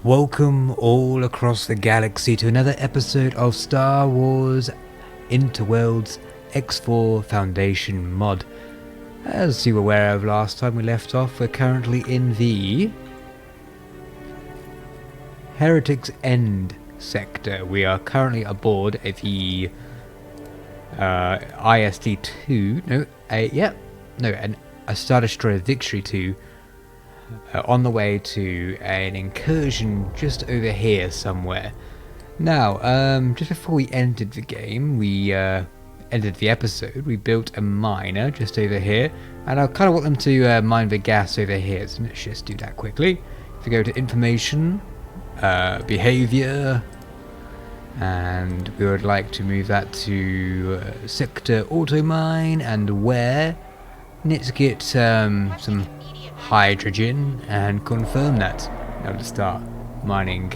Welcome all across the galaxy to another episode of Star Wars Interworlds X4 Foundation mod. As you were aware of last time we left off, we're currently in the Heretic's End sector. We are currently aboard the ISD-2, a Star Destroyer Victory 2, on the way to an incursion just over here somewhere. Now, just before we ended the game, we ended the episode, we built a miner just over here, and I kind of want them to mine the gas over here, so let's just do that quickly. If we go to information, behavior, and we would like to move that to sector auto mine, and where, let's get some hydrogen and confirm that. Now to start mining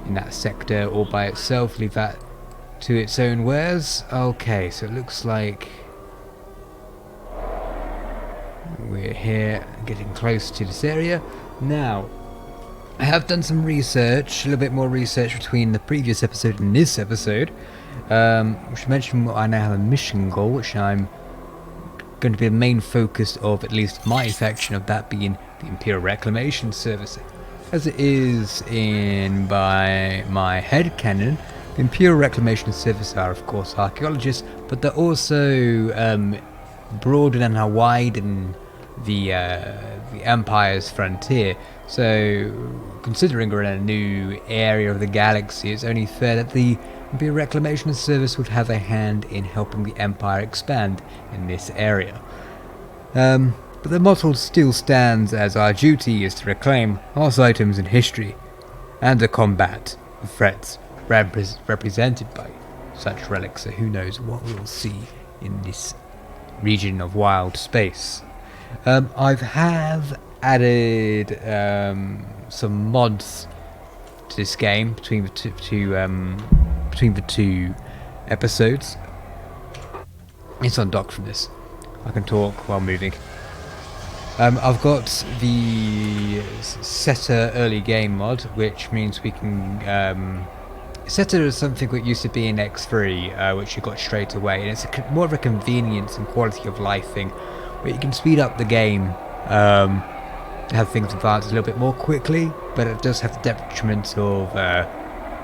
in that sector all by itself, leave that to its own wares. Okay, so it looks like we're here getting close to this area. Now, I have done some research, a little bit more research between the previous episode and this episode, which mentioned I now have a mission goal, which I'm going to be the main focus of at least my faction, of that being the Imperial Reclamation Service. As it is by my headcanon, the Imperial Reclamation Service are of course archaeologists, but they're also broaden and widen the Empire's frontier. So, considering we're in a new area of the galaxy, it's only fair that the Imperial Reclamation Service would have a hand in helping the Empire expand in this area. But the motto still stands as our duty is to reclaim lost items in history and to combat the threats represented by such relics. So who knows what we'll see in this region of wild space. I have added some mods to this game between the two episodes. It's undocked from this. I can talk while moving. I've got the SETA early game mod, which means we can SETA is something that used to be in X3, which you got straight away, and it's more of a convenience and quality of life thing, where you can speed up the game, have things advance a little bit more quickly, but it does have the detriment of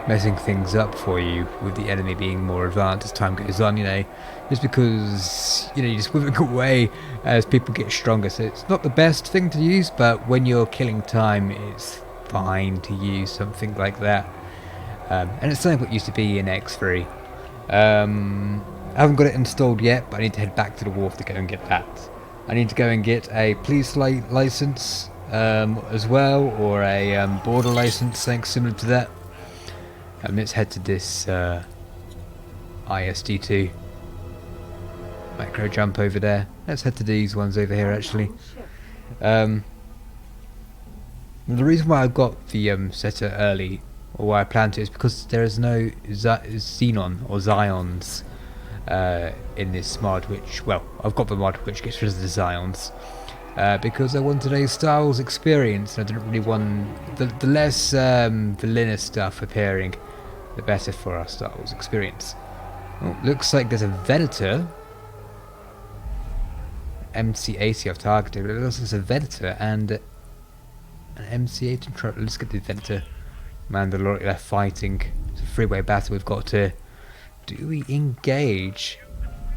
messing things up for you, with the enemy being more advanced as time goes on, just because, you're just moving away as people get stronger. So it's not the best thing to use, but when you're killing time, it's fine to use something like that. And it's something that used to be in X3. I haven't got it installed yet, but I need to head back to the wharf to go and get that. I need to go and get a police license as well, or a border license, something similar to that. Let's head to this ISD-2. Macro jump over there. Let's head to these ones over here, actually. The reason why I've got the SETA early, or why I plan to, is because there is no Xenon or Zions in this mod, I've got the mod which gets rid of the Zions. Because I wanted a Star Wars experience, and I didn't really want the less villainous stuff appearing, the better for our Star Wars experience. Oh, looks like there's a Venator. MC-80 I've targeted, but it looks like there's a Venator and an MC-8 controller. Let's get the Venator. Mandalorian, they're fighting. It's a freeway battle we've got to... Do we engage?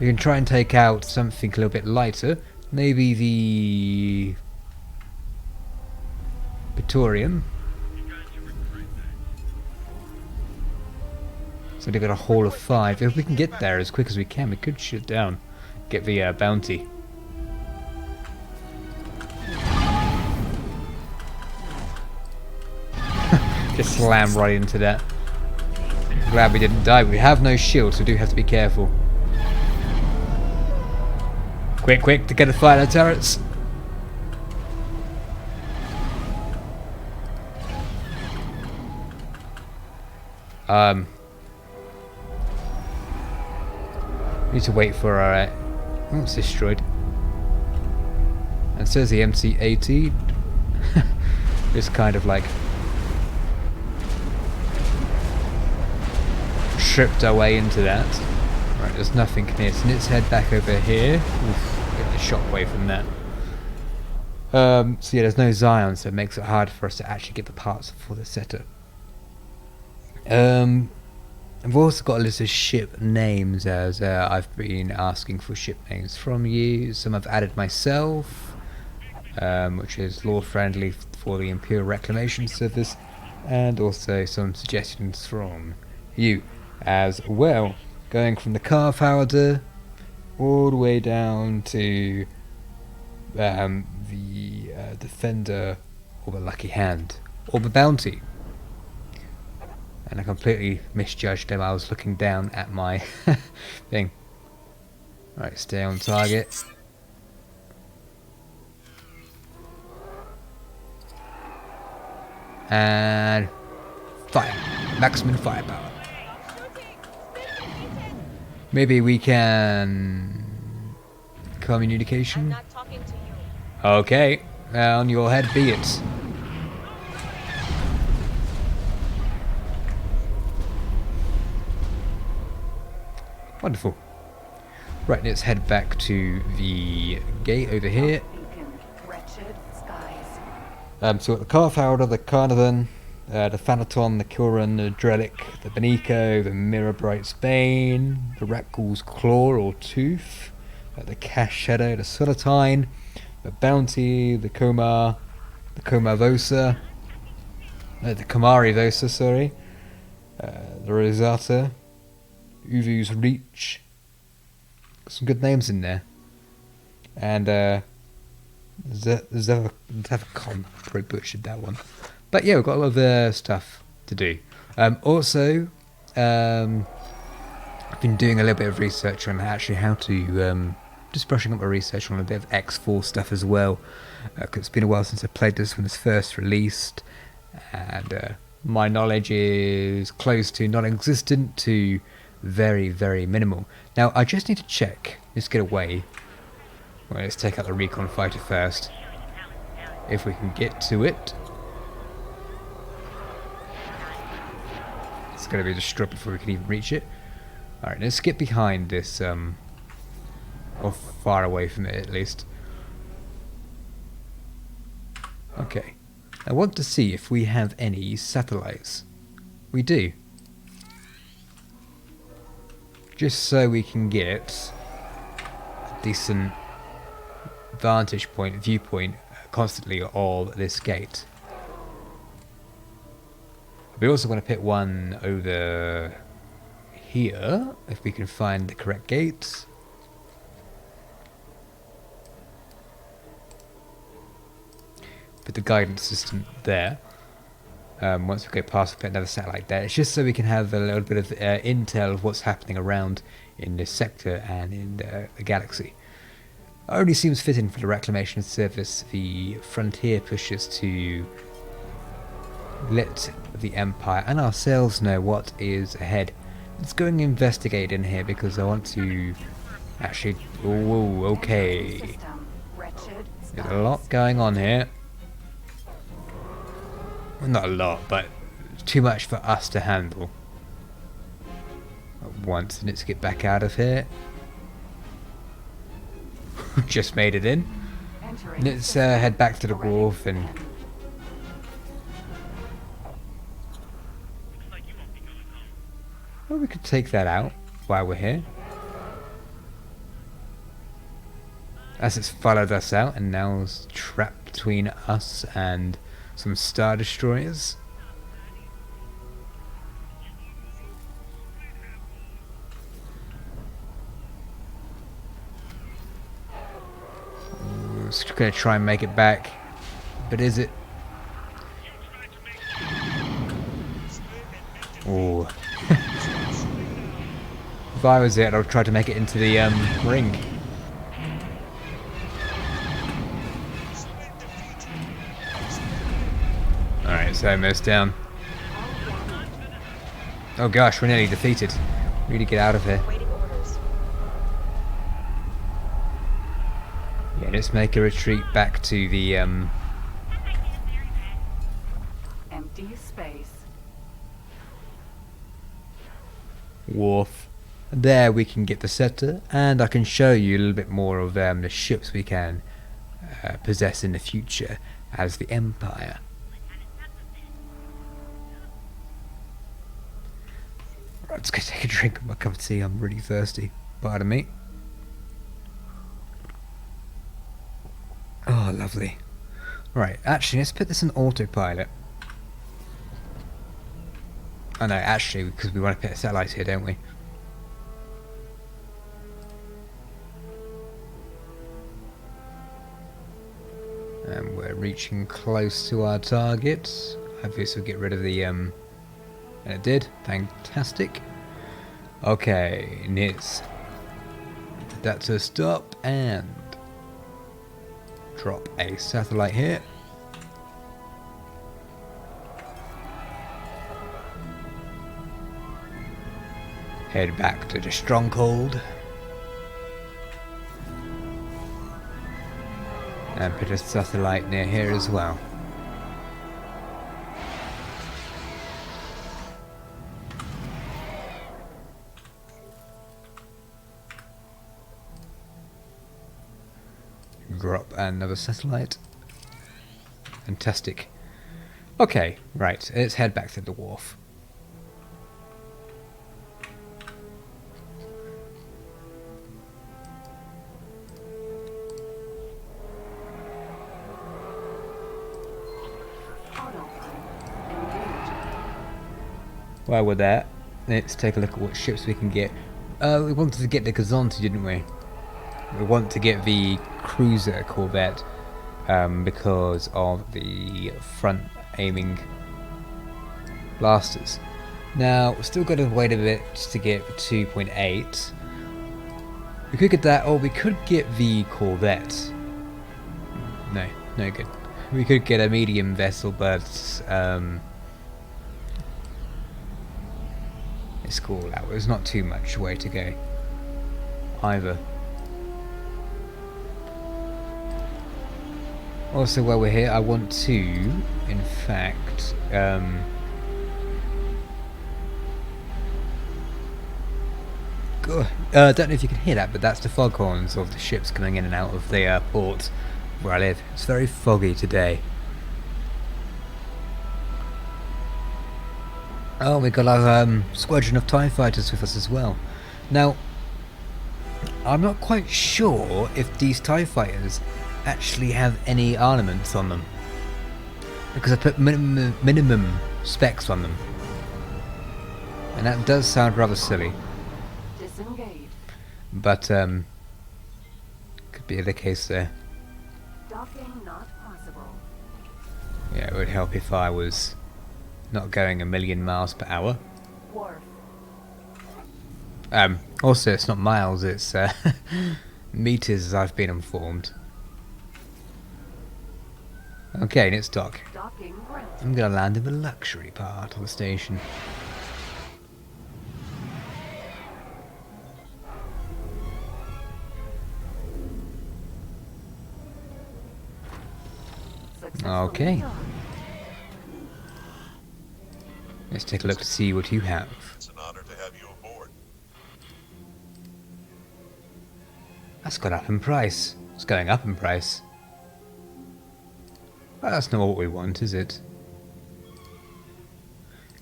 We can try and take out something a little bit lighter. Maybe the... Praetorian. So they've got a haul of 5. If we can get there as quick as we can, we could shoot down. Get the bounty. Just slam right into that. Glad we didn't die. We have no shield, so we do have to be careful. Quick, to get a fire at turrets. Need to wait for our... Oh, it's destroyed. And so is the MC-80. Just kind of like tripped our way into that. Right, there's nothing near, so let's head back over here. Oof, get the shockwave from that. So yeah, there's no Zion, so it makes it hard for us to actually get the parts for the SETA. I've also got a list of ship names, as I've been asking for ship names from you. Some I've added myself, which is Lord Friendly for the Imperial Reclamation Service, and also some suggestions from you as well, going from the Car Founder all the way down to the Defender or the Lucky Hand or the Bounty. And I completely misjudged him. I was looking down at my thing. Right, stay on target. And fire. Maximum firepower. Maybe we can... communication? I'm not talking to you. Okay, on your head be it. Wonderful. Right, let's head back to the gate over here. So we've got the Carfounder, the Carnarvon, the Thanaton, the Kilran, the Drellic, the Benico, the Mirrorbright's Bane, the Rakghoul's Claw or Tooth, the Cash Shadow, the Solitine, the Bounty, the Komar, the Komar-Vosa, the Komari-Vosa, sorry, the Rosata, Uvu's Reach. Some good names in there. And Zevacon, probably butchered that one. But yeah, we've got a lot of stuff to do. Also, I've been doing a little bit of research on actually how to, just brushing up my research on a bit of X4 stuff as well. Because it's been a while since I played this when it was first released. And my knowledge is close to non-existent to very, very minimal. Now, I just need to check. Let's get away. Well, let's take out the recon fighter first. If we can get to it. It's going to be destroyed before we can even reach it. Alright, let's get behind this, or far away from it at least. Okay. I want to see if we have any satellites. We do. Just so we can get a decent vantage point, viewpoint constantly of this gate. We also want to put one over here, if we can find the correct gate. Put the guidance system there. Once we go past, we'll put another satellite there. It's just so we can have a little bit of intel of what's happening around in this sector and in the galaxy. It only seems fitting for the Reclamation Service. The frontier pushes to let the Empire and ourselves know what is ahead. Let's go and investigate in here because I want to actually... Oh, okay. There's a lot going on here. Well, not a lot, but too much for us to handle at once. And let's get back out of here. Just made it in. Let's head back to the wharf and... Well, we could take that out while we're here. As it's followed us out and now is trapped between us and some Star Destroyers. Just gonna try and make it back, but is it? Oh. If I was it, I'd try to make it into the ring. Alright, so almost down. Oh gosh, we're nearly defeated. We need to get out of here. Yeah, let's make a retreat back to the empty space. wharf. There we can get the SETA, and I can show you a little bit more of the ships we can possess in the future as the Empire. Right, let's go take a drink of my cup of tea. I'm really thirsty. Pardon me. Oh, lovely. Right, actually, let's put this in autopilot. Oh no, actually, because we want to put satellites here, don't we? And we're reaching close to our target. Hopefully this will get rid of the, and it did. Fantastic. Okay, Niz. That's a stop, and drop a satellite here. Head back to the stronghold. And put a satellite near here as well. Drop another satellite. Fantastic. Okay, right, let's head back to the wharf. While we're there, let's take a look at what ships we can get. We wanted to get the Gazonti, didn't we? We want to get the cruiser corvette because of the front aiming blasters. Now, we've still got to wait a bit to get the 2.8. We could get that, or we could get the corvette. No, no good. We could get a medium vessel, but it's cool out. There's not too much way to go either. Also, while we're here, I want to, in fact, don't know if you can hear that, but that's the foghorns of the ships coming in and out of the port where I live. It's very foggy today. Oh, we got our squadron of TIE fighters with us as well. Now, I'm not quite sure if these TIE fighters actually have any armaments on them, because I put minimum specs on them, and that does sound rather silly. Disengage. But could be the case there. Docking not possible. Yeah, it would help if I was not going 1,000,000 miles per hour. Wharf. Also, it's not miles, it's meters, as I've been informed. Okay, let's dock. Docking granted. I'm gonna land in the luxury part of the station. Successfully Okay. docked. Let's take a look to see what you have. It's an honor to have you aboard. That's gone up in price. It's going up in price. Well, that's not what we want, is it?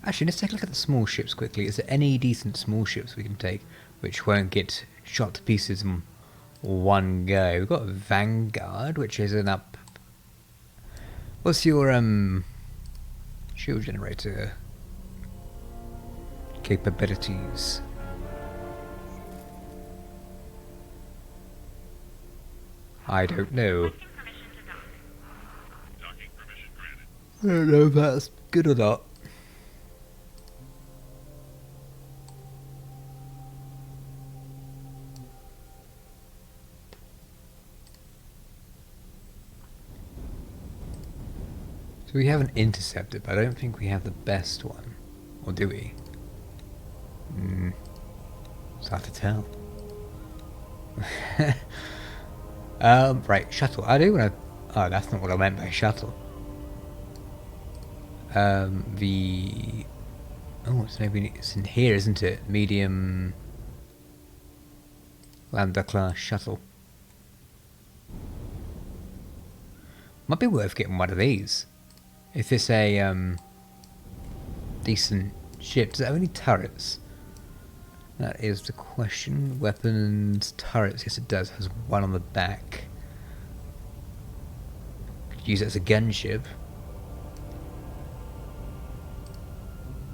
Actually, let's take a look at the small ships quickly. Is there any decent small ships we can take which won't get shot to pieces in one go? We've got a Vanguard, which is an up. What's your shield generator capabilities? I don't know. Docking permission granted. I don't know if that's good or not. So we have an interceptor, but I don't think we have the best one. Or do we? It's hard to tell. Right, shuttle. I do want to... Oh, that's not what I meant by shuttle. The Oh, so maybe it's in here, isn't it? Medium Lambda class shuttle. Might be worth getting one of these. If it's a decent ship. Does it have any turrets? That is the question. Weapons, turrets, yes it does. It has one on the back. Could use it as a gunship.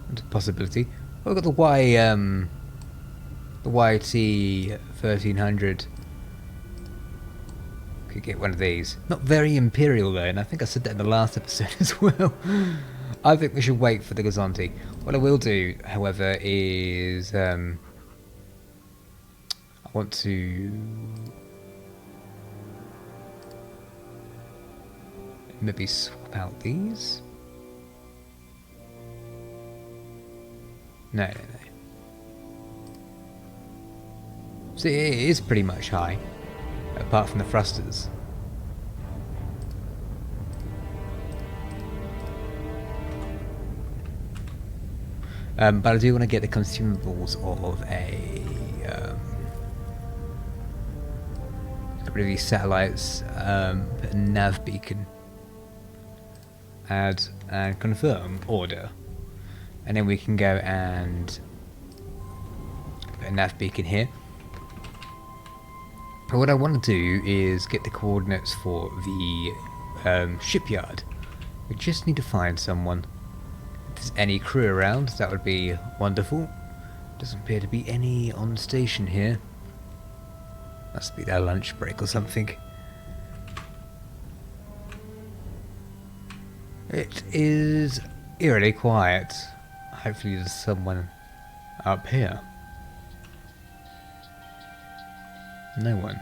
That's a possibility. Oh, we've got the YT 1300. Could get one of these. Not very Imperial though, and I think I said that in the last episode as well. I think we should wait for the Gazanti. What I will do, however, is I want to maybe swap out these. No. See, it is pretty much high, apart from the thrusters. But I do want to get the consumables of a get rid of these satellites, put a nav beacon, add and confirm order, and then we can go and put a nav beacon here. But what I want to do is get the coordinates for the shipyard. We just need to find someone. If there's any crew around, that would be wonderful. Doesn't appear to be any on station here. Must be their lunch break or something. It is eerily quiet. Hopefully there's someone up here. No one.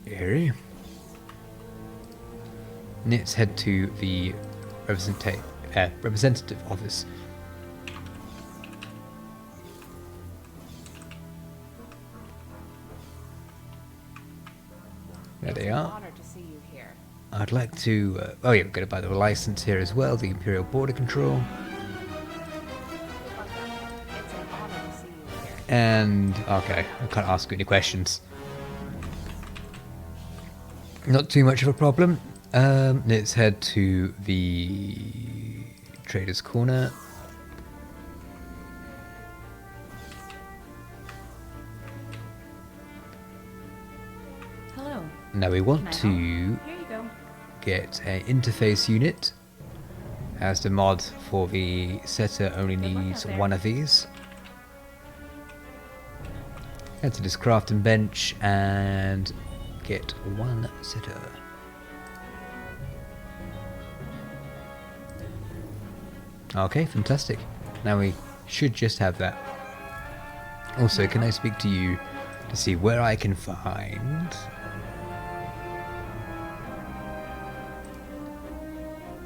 Eerie. Let's head to the representative office. There they are. Honored to see you here. I'd like to. Oh yeah, we're going to buy the license here as well. The Imperial Border Control. It's an honor to see you here. And okay, I can't ask you any questions. Not too much of a problem. Let's head to the Trader's Corner. Hello. Now we want Can I to help? Here you go. get an interface unit, as the mod for the SETA only needs one of these. Head to this crafting bench and get one SETA. Okay, fantastic. Now we should just have that. Also, can I speak to you to see where I can find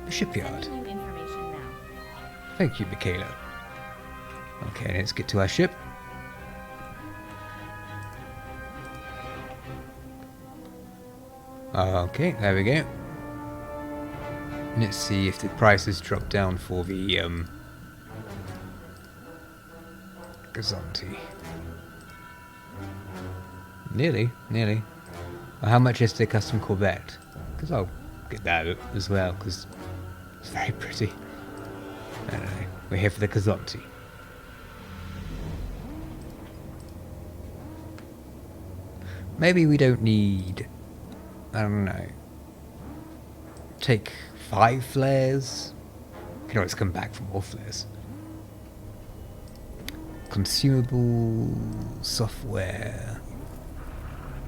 the shipyard? Sending you information now. Thank you, Mikhail. Okay, let's get to our ship. Okay, there we go. Let's see if the prices drop down for the Gazanti. Nearly. How much is the custom Corvette? Because I'll get that as well, because it's very pretty. Anyway, we're here for the Gazanti. Maybe we don't need, I don't know, take 5 flares. You can always come back for more flares. Consumable software.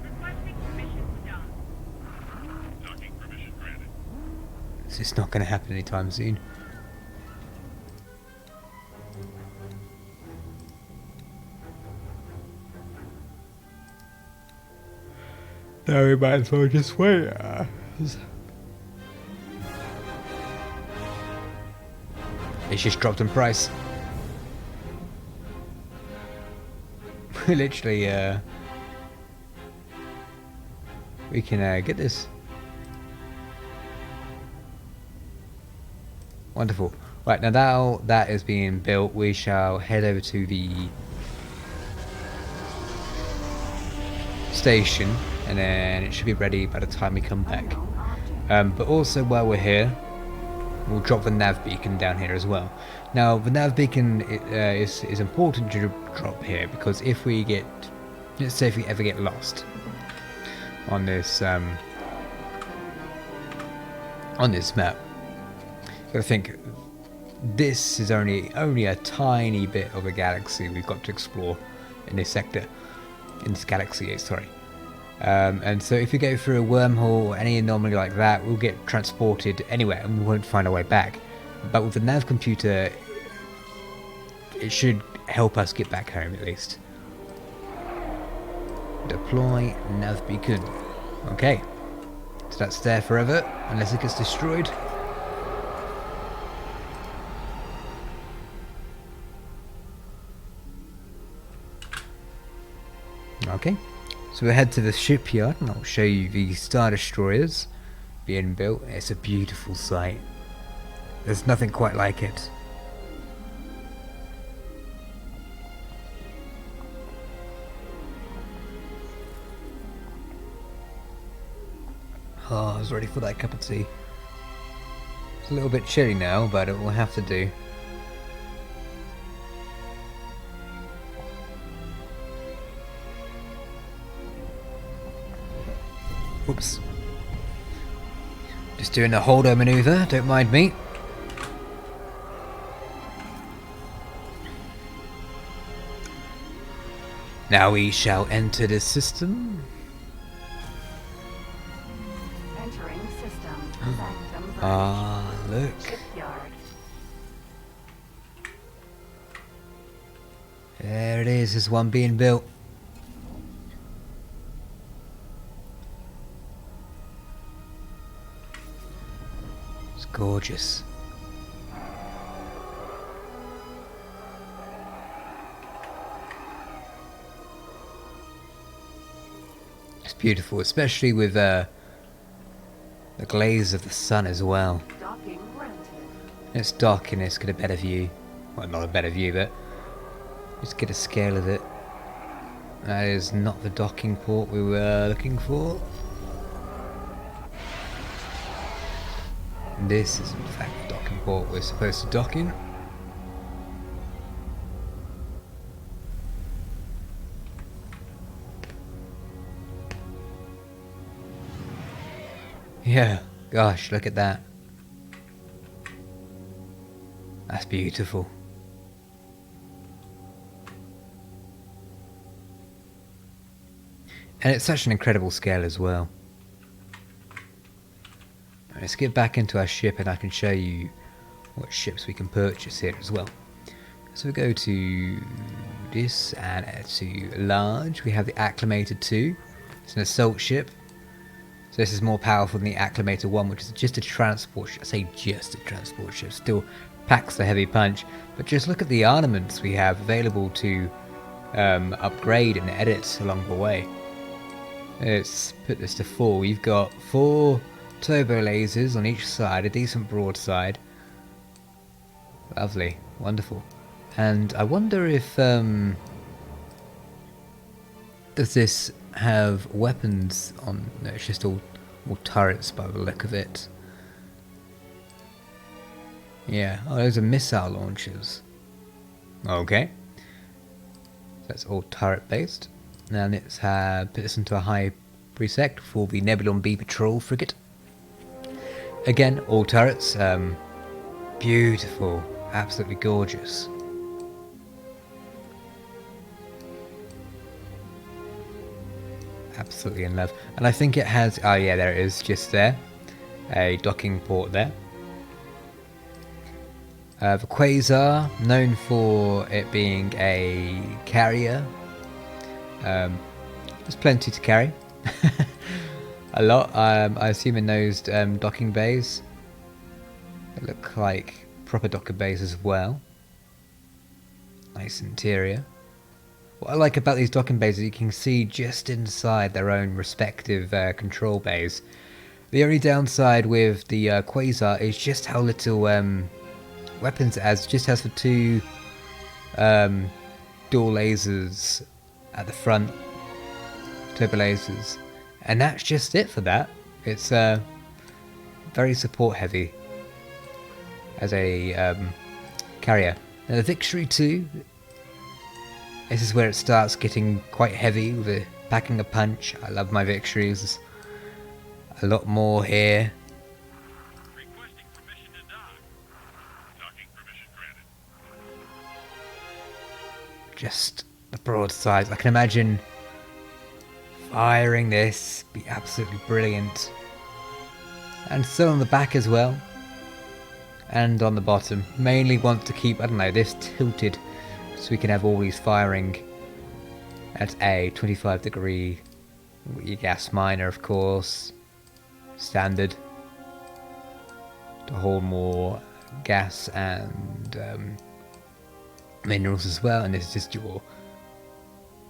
Requesting permission done. Docking permission granted. This is not going to happen anytime soon. No, we might as well just wait. It's just dropped in price. Literally, we can get this. Wonderful. Right, now that is being built, we shall head over to the station, and then it should be ready by the time we come back. But also while we're here, we'll drop the nav beacon down here as well. Now the nav beacon is important to drop here because if we get, let's say if we ever get lost on this map, I think this is only a tiny bit of a galaxy we've got to explore in this sector, in this galaxy, sorry. And so if we go through a wormhole or any anomaly like that, we'll get transported anywhere and we won't find our way back. But with the nav computer, it should help us get back home at least. Deploy nav beacon. Okay, so that's there forever unless it gets destroyed. Okay, so we'll head to the shipyard and I'll show you the Star Destroyers being built. It's a beautiful sight. There's nothing quite like it. Oh, I was ready for that cup of tea. It's a little bit chilly now, but it will have to do. Oops. Just doing a holdo maneuver, don't mind me. Now we shall enter the system. Entering system. Sanctum Ah, look. Shipyard. There it is, there's one being built. It's gorgeous. It's beautiful, especially with the glaze of the sun as well. Docking granted. It's dark and it's got a better view. Well, not a better view, but just get a scale of it. That is not the docking port we were looking for. This is in fact the docking port we're supposed to dock in. Yeah, gosh, look at that. That's beautiful. And it's such an incredible scale as well. Let's get back into our ship and I can show you what ships we can purchase here as well. So we go to this and to large. We have the Acclimated 2. It's an assault ship. So this is more powerful than the Acclimated 1, which is just a transport ship. I say just a transport ship. Still packs a heavy punch. But just look at the armaments we have available to upgrade and edit along the way. Let's put this to 4. We've got 4 turbo lasers on each side, a decent broadside. Lovely, wonderful. And I wonder if does this have weapons on? No, it's just all turrets by the look of it. Yeah, oh, those are missile launchers. Okay, that's all turret based. Now let's put this into a high presect for the Nebulon B patrol frigate. Again, all turrets, beautiful, absolutely gorgeous. Absolutely in love. And I think it has, oh yeah, there it is, just there. A docking port there. The Quasar, known for it being a carrier. There's plenty to carry. A lot. I assume in those docking bays. They look like proper docking bays as well. Nice interior. What I like about these docking bays is you can see just inside their own respective control bays. The only downside with the Quasar is just how little weapons as just has the two dual lasers at the front, turbo lasers, and that's just it for that. It's very support heavy as a carrier. Now the Victory 2, this is where it starts getting quite heavy with a packing a punch. I love my Victories. A lot more here. Requesting permission to dock. Docking permission granted. Just the broadsides. I can imagine firing this, be absolutely brilliant. And so on the back as well. And on the bottom. Mainly want to keep, I don't know, this tilted so we can have all these firing at a 25 degree. Your gas miner, of course. Standard. To hold more gas and minerals as well. And this is just your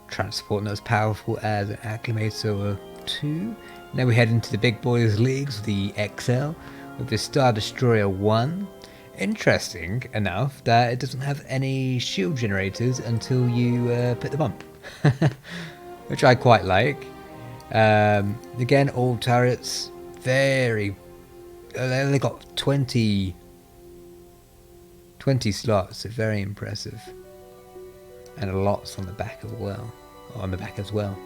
transport, not as powerful as an Acclimator 2. Now we head into the big boys leagues, the XL, with the Star Destroyer 1. Interesting enough that it doesn't have any shield generators until you put them on, which I quite like. Again, all turrets, very. They only got 20 slots, so very impressive, and lots on the back as well.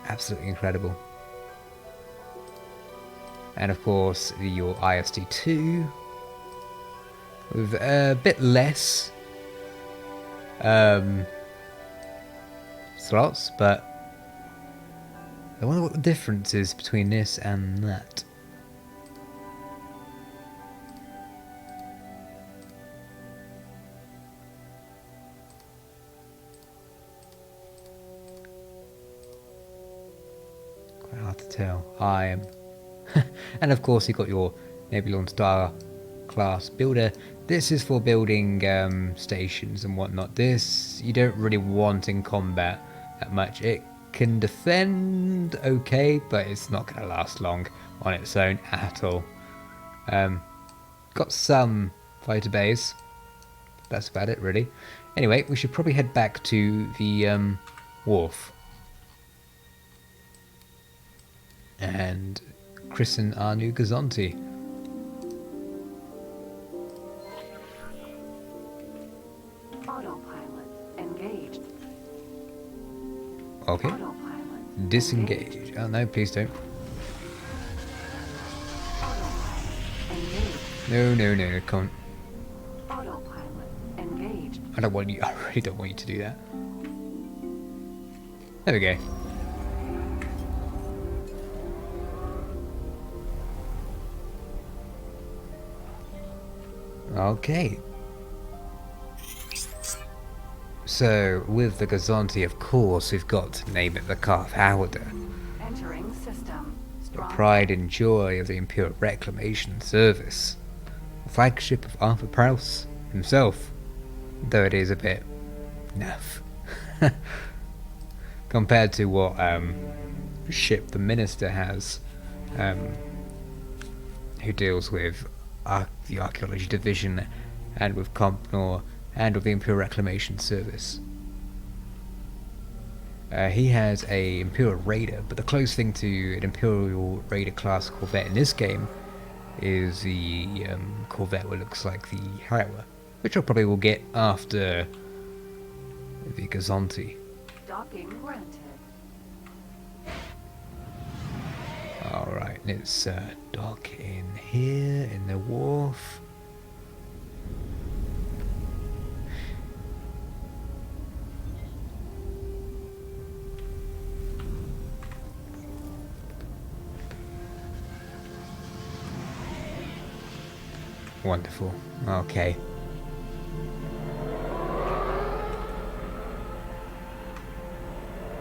Absolutely incredible. And of course, your ISD2 with a bit less slots, but I wonder what the difference is between this and that. Quite hard to tell. And of course you've got your Nebulon Star class builder. This is for building stations and whatnot. This you don't really want in combat that much. It can defend okay, but it's not going to last long on its own at all. Got some fighter bays. That's about it really. Anyway, we should probably head back to the wharf and christen our new Gazonti. Autopilot engaged. Okay. Autopilot Disengage. Oh no, please don't. engaged. No, come on. Autopilot engaged. I don't want you. I really don't want you to do that. There we go. Okay. So, with the Gazonti, of course, we've got to name it the Calf Howder. Entering system. The Strong. pride and joy of the Imperial Reclamation Service. The flagship of Arthur Prowse himself. Though it is a bit naff. Compared to what ship the Minister has. Who deals with the Archaeology Division and with Compnor and with the Imperial Reclamation Service. He has a Imperial Raider, but the closest thing to an Imperial Raider class Corvette in this game is the Corvette what looks like the Harrower, which I probably will get after the Gazonti. Docking granted. Alright, let's dock in here in the wharf. Wonderful. Okay.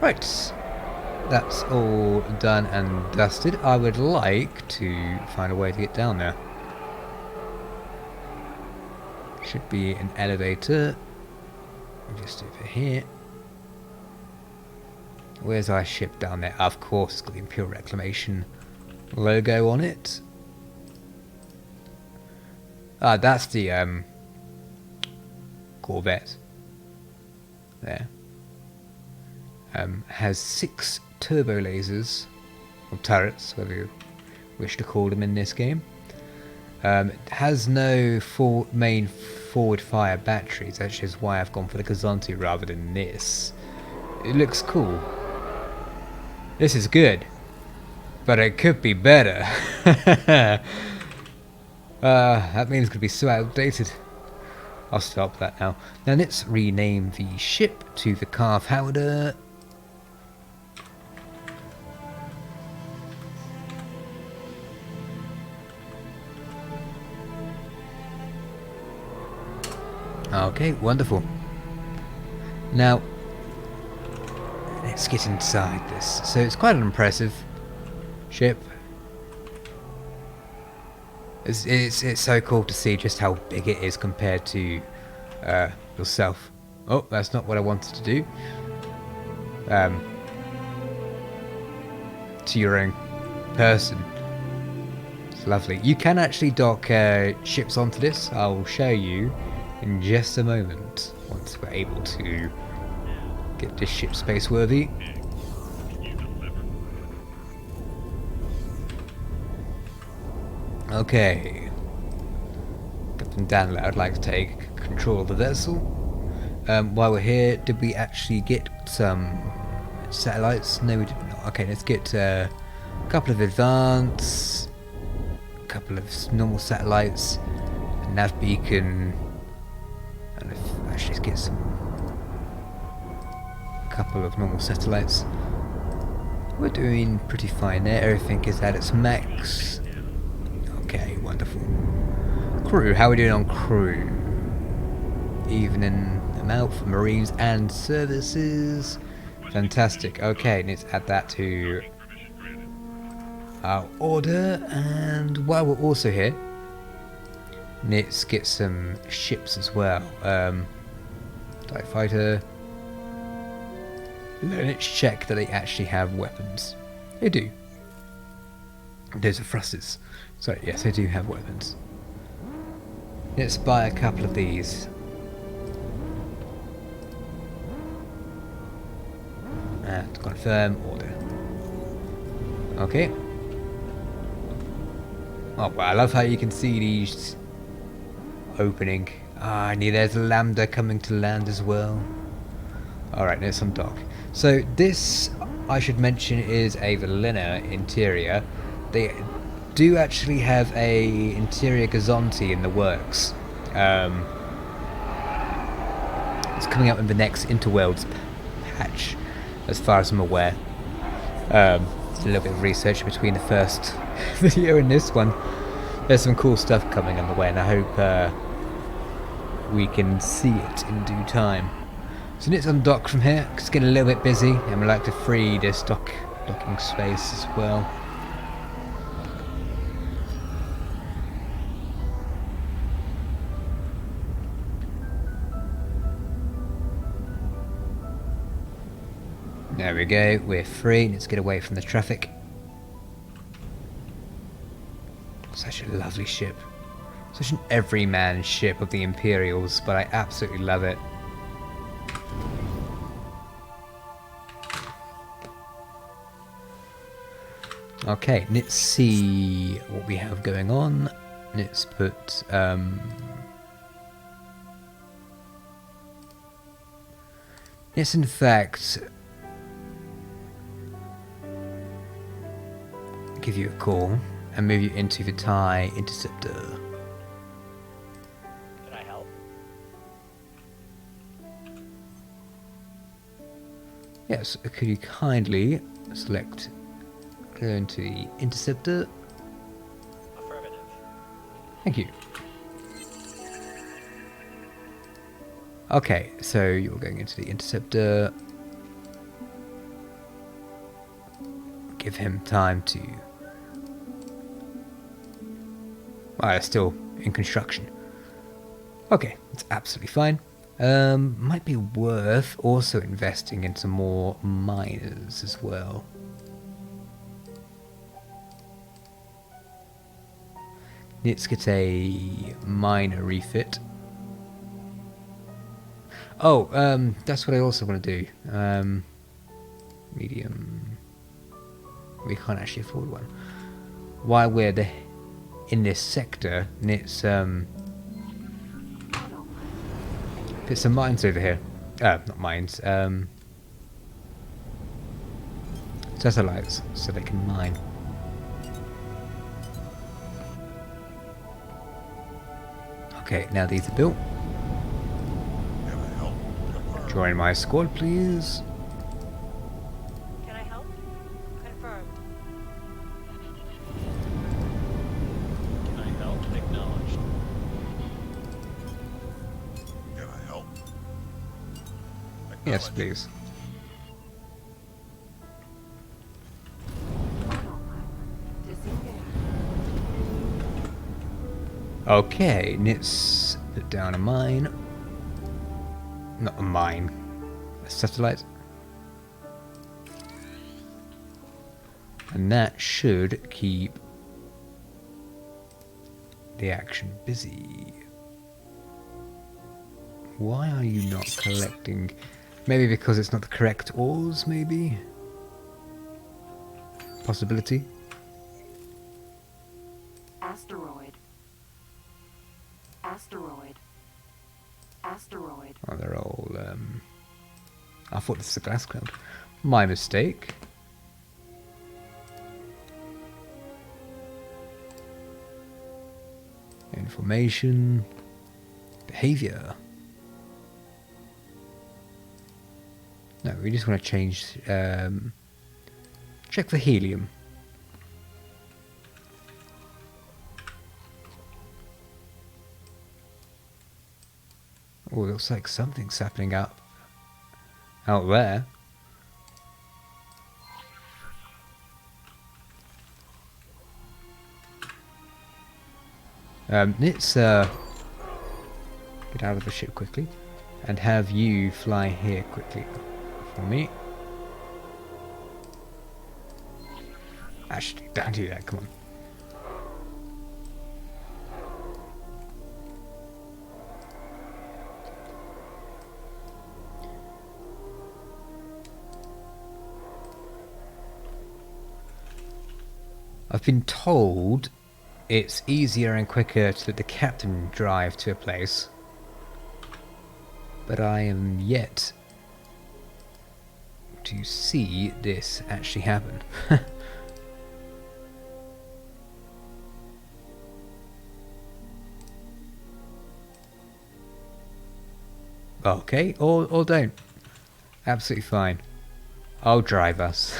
Right. That's all done and dusted. I would like to find a way to get down there. Should be an elevator. Just over here. Where's our ship down there? Of course, it's got the Imperial Reclamation logo on it. Ah, that's the Corvette. There. Has 6 turbo lasers, or turrets, whatever you wish to call them in this game. Has no main forward fire batteries, actually is why I've gone for the Gazanti rather than this. It looks cool. This is good, but it could be better. That means it's going to be so outdated. I'll stop that now. Now let's rename the ship to the Carve Howder. Okay, wonderful. Now, let's get inside this. So it's quite an impressive ship. It's so cool to see just how big it is compared to yourself. Oh, that's not what I wanted to do. To your own person. It's lovely. You can actually dock ships onto this. I'll show you in just a moment once we're able to get this ship space worthy. Okay. Captain Danler, I'd like to take control of the vessel. While we're here, did we actually get some satellites? No, we did not. Okay, let's get a couple of advanced, a couple of normal satellites, a nav beacon, and actually let's get a couple of normal satellites. We're doing pretty fine there. Everything is at its max. Okay, wonderful. Crew, how are we doing on crew? Evening amount for Marines and services. Fantastic. Okay, let's add that to our order. And while we're also here, let's get some ships as well. TIE fighter. Let's check that they actually have weapons. They do. Those are thrusters. So yes, they do have weapons. Let's buy a couple of these. And confirm order. Okay. Oh wow, I love how you can see these opening. Ah, I knew there's a Lambda coming to land as well. Alright, there's some dock. So this, I should mention, is a Valina interior. They do actually have a interior Gazanti in the works. It's coming out in the next Interworlds patch, as far as I'm aware. A little bit of research between the first video and this one. There's some cool stuff coming on the way, and I hope we can see it in due time. So let's undock from here. It's getting a little bit busy, and we'd like to free this docking space as well. There we go, we're free. Let's get away from the traffic. Such a lovely ship. Such an everyman ship of the Imperials, but I absolutely love it. Okay, let's see what we have going on. Let's put yes, in fact, give you a call and move you into the TIE Interceptor. Can I help? Yes, could you kindly select go into the Interceptor? Affirmative. Thank you. Okay, so you're going into the Interceptor. Give him time to... Well, it's still in construction. Okay, that's absolutely fine. Might be worth also investing in some more miners as well. Let's get a minor refit. Oh, that's what I also want to do. Medium. We can't actually afford one. While we're in this sector, let's put some mines over here. Not mines. Satellites, so they can mine. Okay, now these are built. Join my squad, please. Can I help? Confirmed. Can I help? Acknowledged. Can I help? Yes, please. Okay, let's put down a mine. Not a mine. A satellite. And that should keep the action busy. Why are you not collecting? Maybe because it's not the correct ores, maybe? Possibility? Asteroid. Asteroid. Asteroid. Oh, they're all, I thought this was a glass cloud. My mistake. Information. Behavior. No, we just want to change, check for helium. Oh, looks like something's happening out there. Let's get out of the ship quickly and have you fly here quickly for me. Actually, don't do that, come on. I've been told it's easier and quicker to let the captain drive to a place, but I am yet to see this actually happen. Okay, or don't. Absolutely fine. I'll drive us.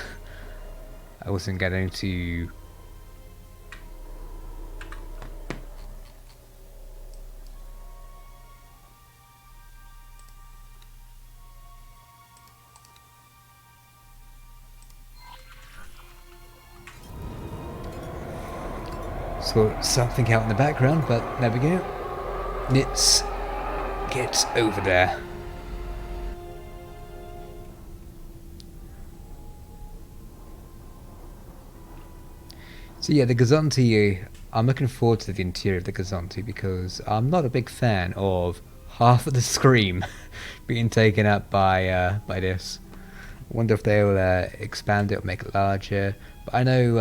I wasn't getting to... So something out in the background, but there we go. Let's get over there. So yeah, the Gazanti, I'm looking forward to the interior of the Gazanti because I'm not a big fan of half of the screen being taken up by this. I wonder if they'll expand it or make it larger. But I know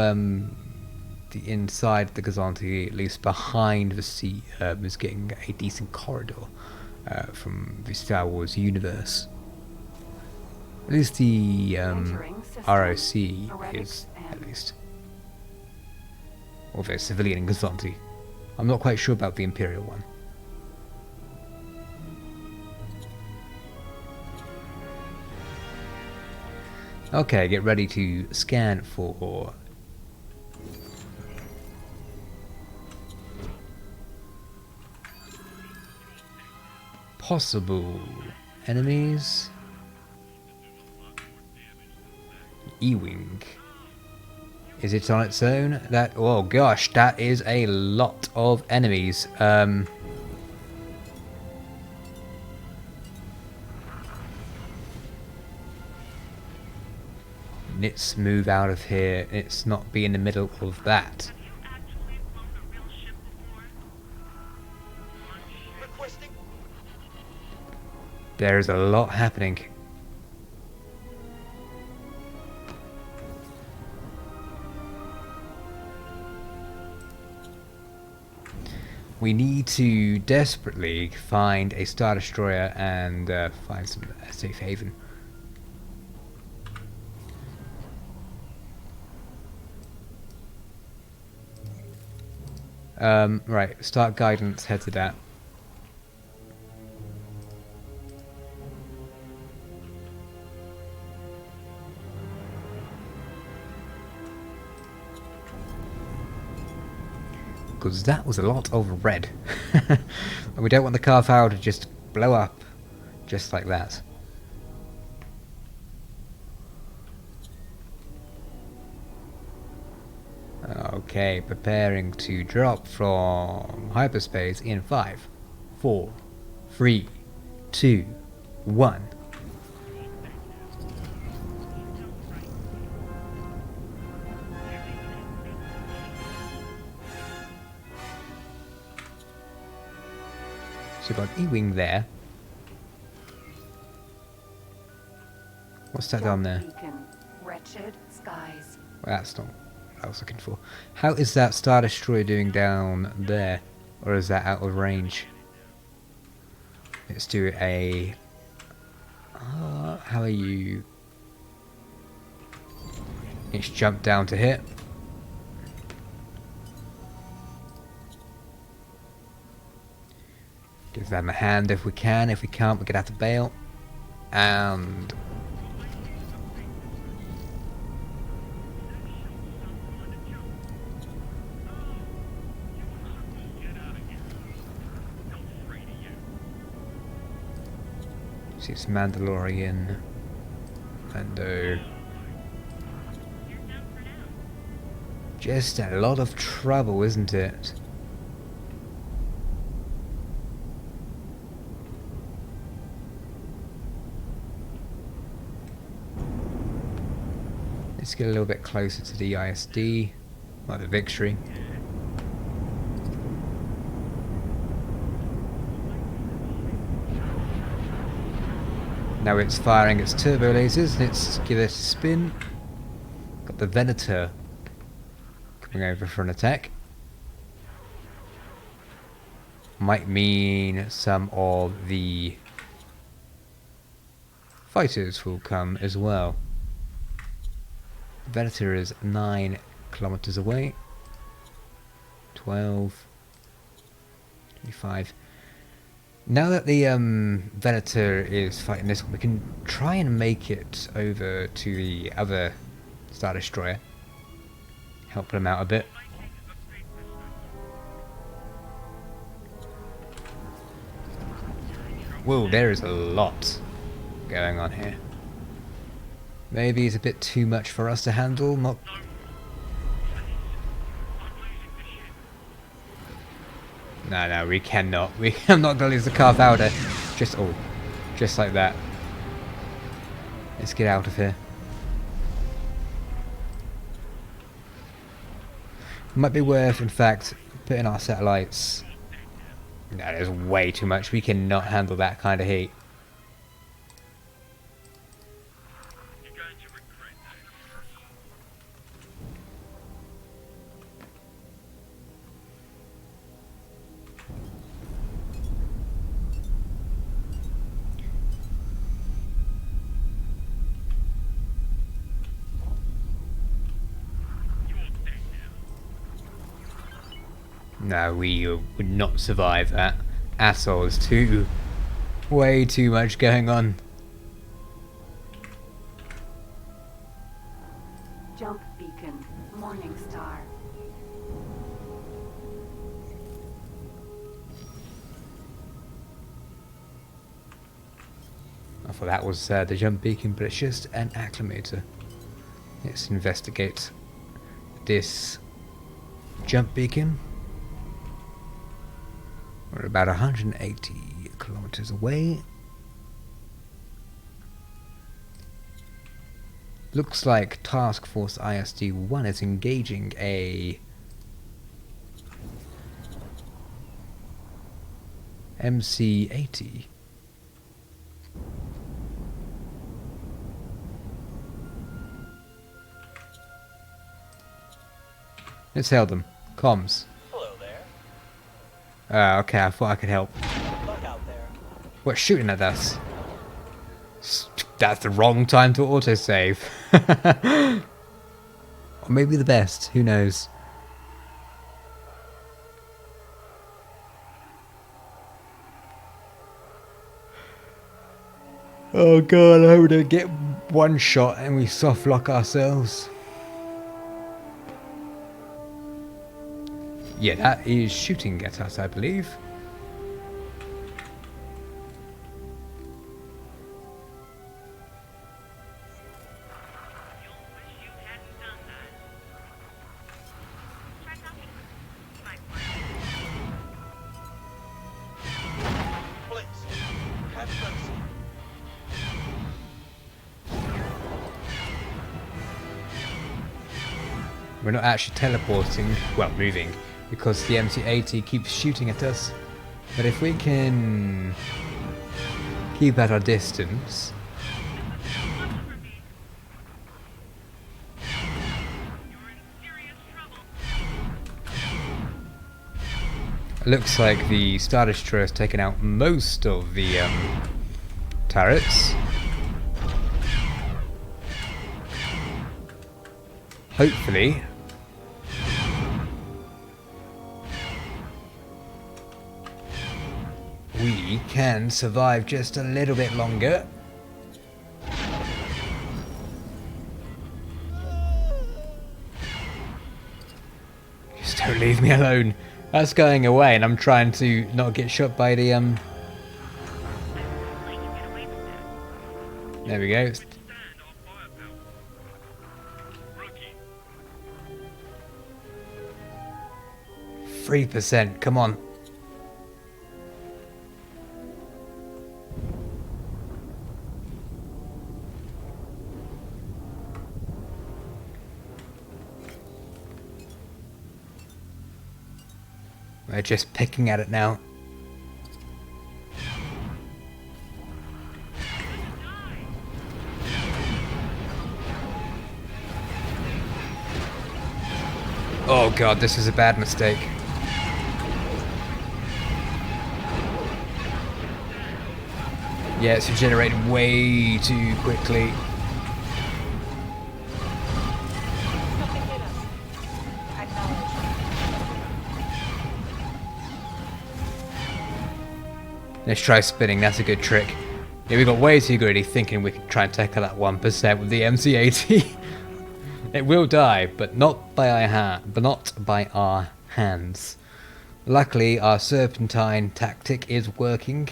the inside of the Gazanti, at least behind the sea, is getting a decent corridor from the Star Wars universe. At least the ROC is, at least. Or the civilian in Gazanti. I'm not quite sure about the Imperial one. Okay, get ready to scan for possible enemies. E-Wing. Is it on its own? That, oh gosh, that is a lot of enemies. Let's move out of here. Let's not be in the middle of that. Have you actually flown a real ship before? There's a lot happening. We need to desperately find a Star Destroyer and find some safe haven. Right, start guidance, head to that. Because that was a lot of red. And we don't want the car file to just blow up just like that. Okay, preparing to drop from hyperspace in 5, 4, 3, 2, 1. So we've got an E-wing there. What's that down there? Beacon. Wretched skies. Well, that's not what I was looking for. How is that Star Destroyer doing down there? Or is that out of range? Let's do a... how are you? Let's jump down to hit. Give them a hand if we can. If we can't, we're going to have to bail. And... see, it's Mandalorian. Mando. Just a lot of trouble, isn't it? Let's get a little bit closer to the ISD, like the Victory. Now it's firing its turbo lasers. Let's give it a spin. Got the Venator coming over for an attack. Might mean some of the fighters will come as well. Venator is 9 kilometers away. 12, 25. Now that the Venator is fighting this one, we can try and make it over to the other Star Destroyer. Help them out a bit. Whoa, there is a lot going on here. Maybe it's a bit too much for us to handle. Not. No, we cannot. I'm not gonna lose the car powder. Just like that. Let's get out of here. Might be worth, in fact, putting our satellites. No, there's way too much. We cannot handle that kind of heat. No, we would not survive that. Assholes, way too much going on. Jump beacon. Morning star. I thought that was the jump beacon, but it's just an acclimator. Let's investigate this jump beacon. We're about 180 kilometers away. Looks like Task Force ISD-1 is engaging a MC-80. Let's hail them. Comms. Hello there. Okay, I thought I could help. Good luck out there. What, shooting at us? That's the wrong time to autosave. Or maybe the best, who knows. Oh god, I hope we don't get one shot and we soft lock ourselves. Yeah, that is shooting at us, I believe. Please, have mercy. We're not actually teleporting, well, moving, because the MC-80 keeps shooting at us. But if we can keep at our distance, it looks like the Star Destroyer has taken out most of the turrets. Hopefully. We can survive just a little bit longer. Just don't leave me alone. That's going away and I'm trying to not get shot by the There we go. 3%, come on. We're just picking at it now. Oh god, this is a bad mistake. Yeah, it's regenerated way too quickly. Something hit us. Acknowledge. Let's try spinning, that's a good trick. Yeah, we got way too greedy thinking we could try and tackle that 1% with the MC-80. It will die, but not by our hands. Luckily, our serpentine tactic is working.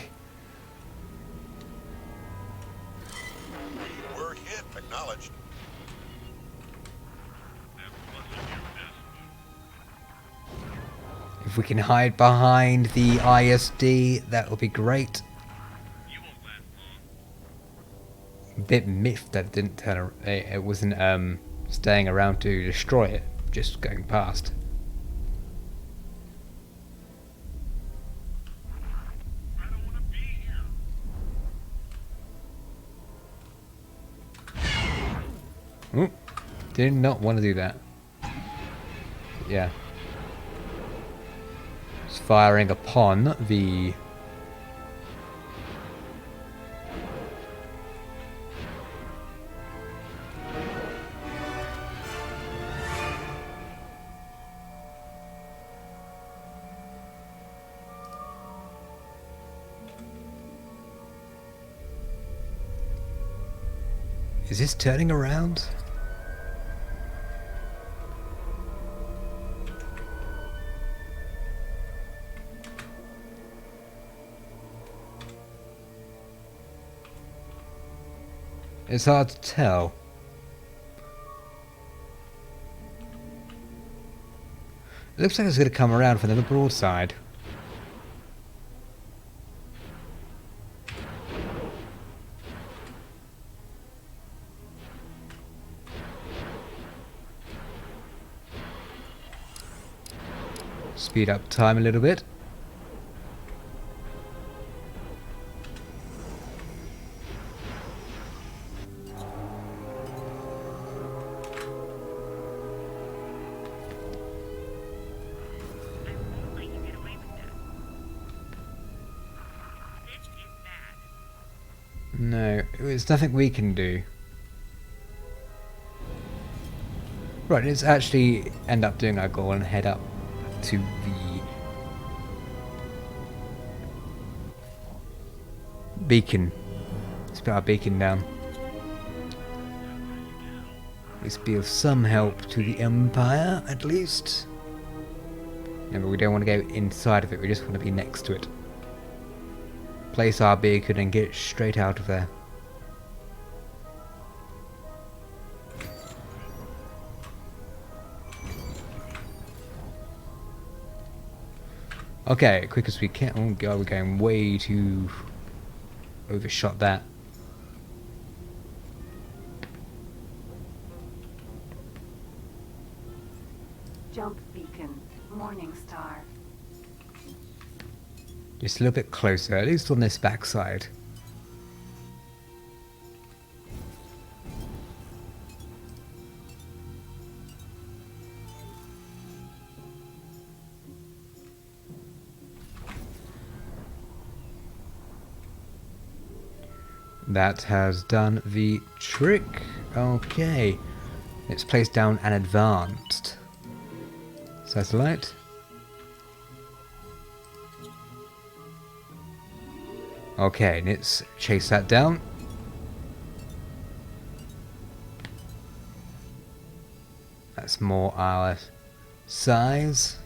We're hit. Acknowledged. If we can hide behind the ISD, that will be great. A bit miffed that it didn't turn. It wasn't staying around to destroy it, just going past. Ooh, did not want to do that. Yeah. It's firing upon the... Is this turning around? It's hard to tell. It looks like it's going to come around from the broadside. Speed up time a little bit. No, it's nothing we can do. Right, let's actually end up doing our goal and head up to the beacon. Let's put our beacon down. This be of some help to the Empire, at least. Yeah, but we don't want to go inside of it, we just want to be next to it. Place our beacon and get straight out of there. Okay, quick as we can. Oh god, we're going way too... overshot that. Jump beacon. Morning star. Just a little bit closer, at least on this backside. That has done the trick. Okay. Let's place down an advanced satellite. Okay, let's chase that down. That's more our size.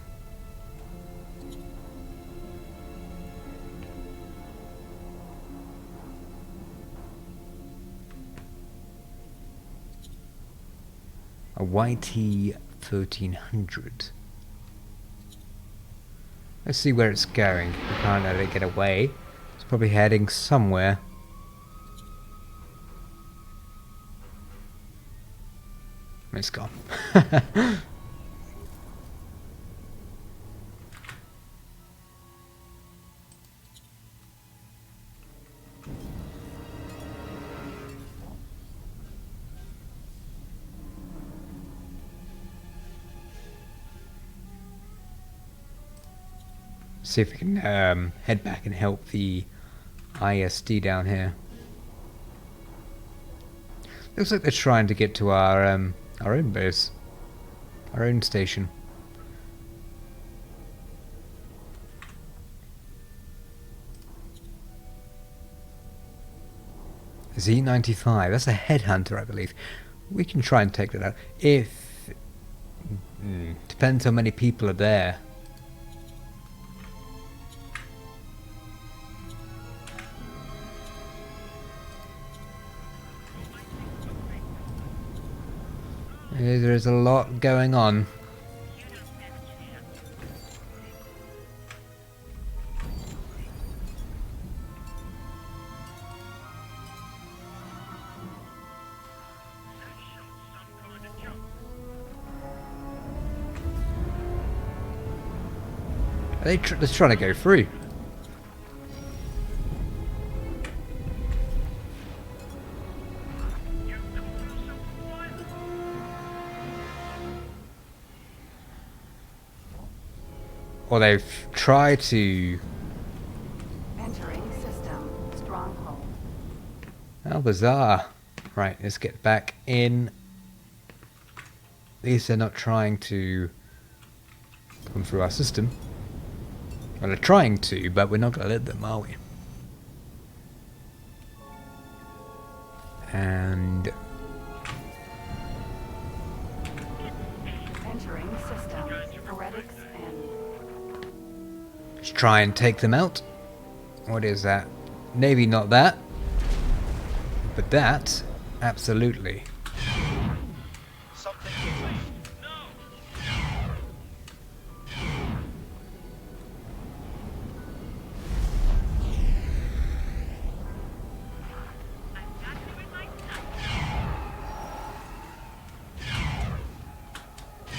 A YT 1300. Let's see where it's going. We can't let it get away. It's probably heading somewhere. It's gone. See if we can head back and help the ISD down here. Looks like they're trying to get to our own base, our own station. Z95, that's a headhunter, I believe. We can try and take that out. If depends how many people are there. There's a lot going on. Are they they're trying to go through? Or they've tried to... Entering system. Stronghold. How bizarre. Right, let's get back in. At least they're not trying to come through our system. Well, they're trying to, but we're not going to let them, are we? And... Entering system. Heretics and... let's try and take them out. What is that? Maybe not that. But that, absolutely. Something is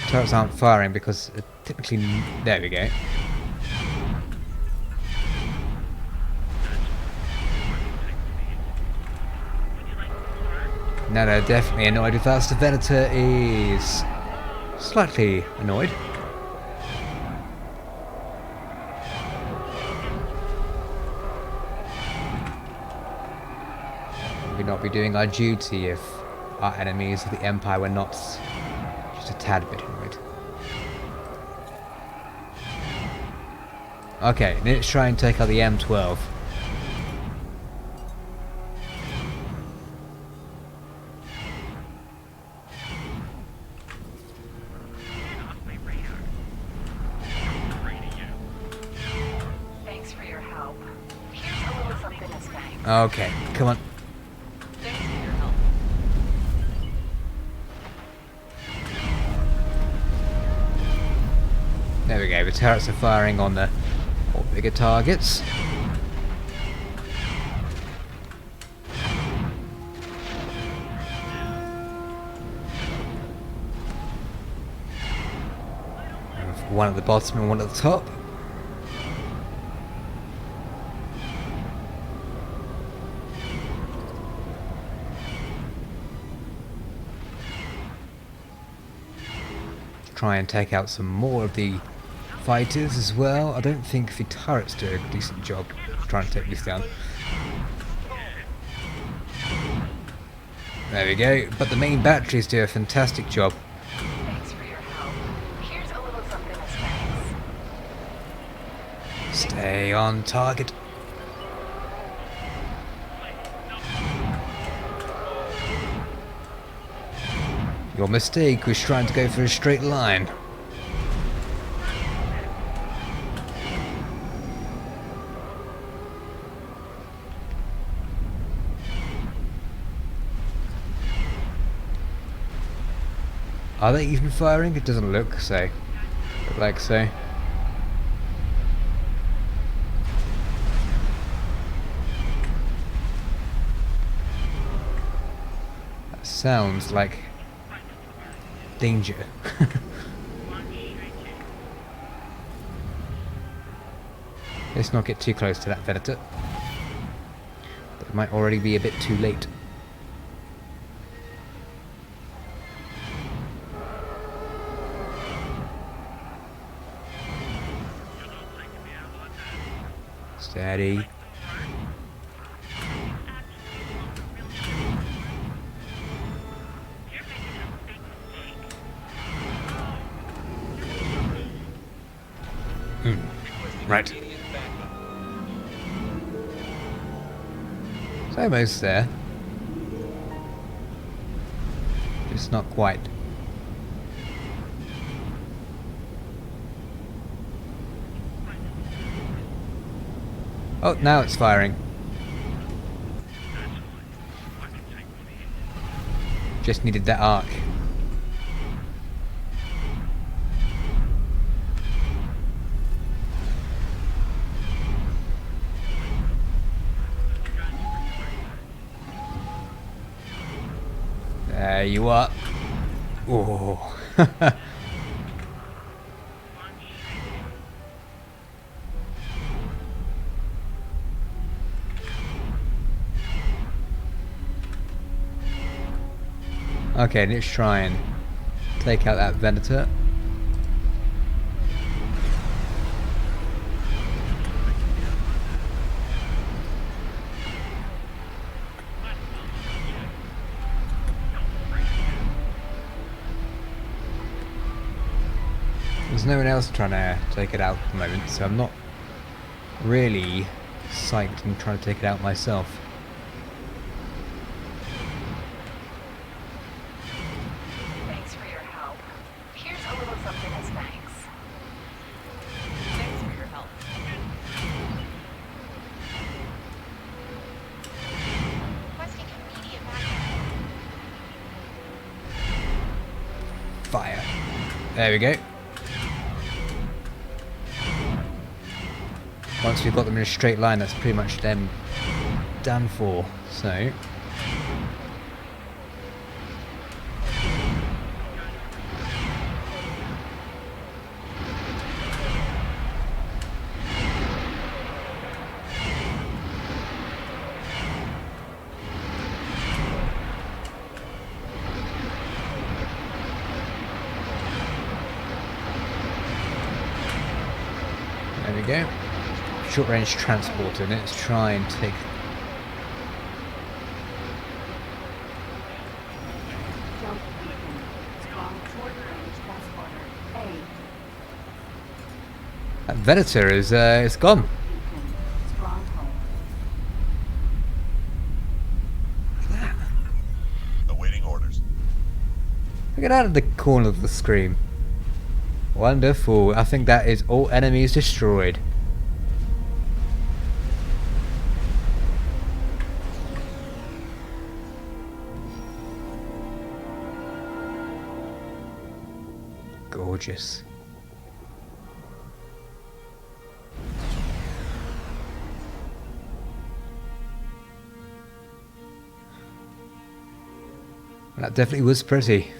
Turrets aren't firing because typically... there we go. Now they're definitely annoyed with us. The Venator is slightly annoyed. be doing our duty if our enemies of the Empire were not just a tad bit annoyed. Okay, let's try and take out the M12. Thanks for your help. Here's a little something as thanks. Okay, come on. Thanks for your help. There we go, the turrets are firing on the more bigger targets. One at the bottom and one at the top. Try and take out some more of the fighters as well. I don't think the turrets do a decent job trying to take these down. There we go, but the main batteries do a fantastic job. Thanks for your help. Here's a little something as thanks. Stay on target. Your mistake was trying to go for a straight line. Are they even firing? It doesn't look so. Look like so. That sounds like danger. Let's not get too close to that Venator. It might already be a bit too late. Steady. Right. It's almost there. Just not quite. Oh, now it's firing. Just needed that arc. There you are. Oh. Okay, let's try and take out that Venator. There's no one else trying to take it out at the moment, so I'm not really psyched and trying to take it out myself. Thanks for your help. Here's a little something as thanks. Thanks for your help. Requesting immediate backup. Fire. There we go. Once we've got them in a straight line, that's pretty much them done for. So there we go. Short range transporter. Let's try and take That Venator is gone. Stronghold. Awaiting orders. Look at that at the corner of the screen. Wonderful. I think that is all enemies destroyed. Gorgeous. That definitely was pretty.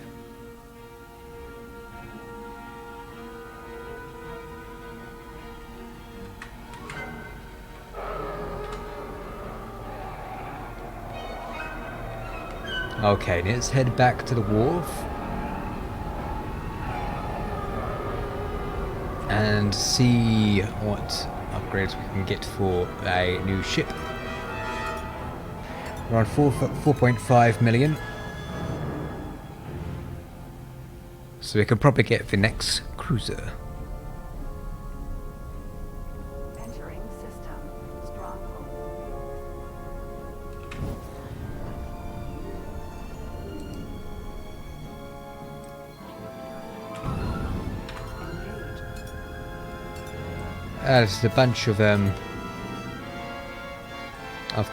Okay, let's head back to the wharf and see what upgrades we can get for a new ship. We're on 4.5 million. So we can probably get the next cruiser. Entering system. Stronghold. Engage. There's a bunch of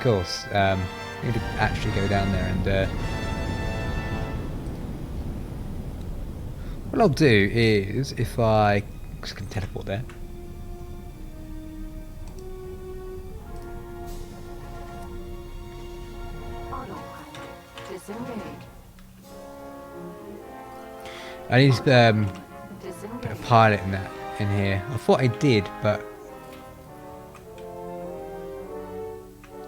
course, we need to actually go down there and what I'll do is, if I just can teleport there. Autopilot. Disengage. I need to put a Disengage. pilot in here. I thought I did, but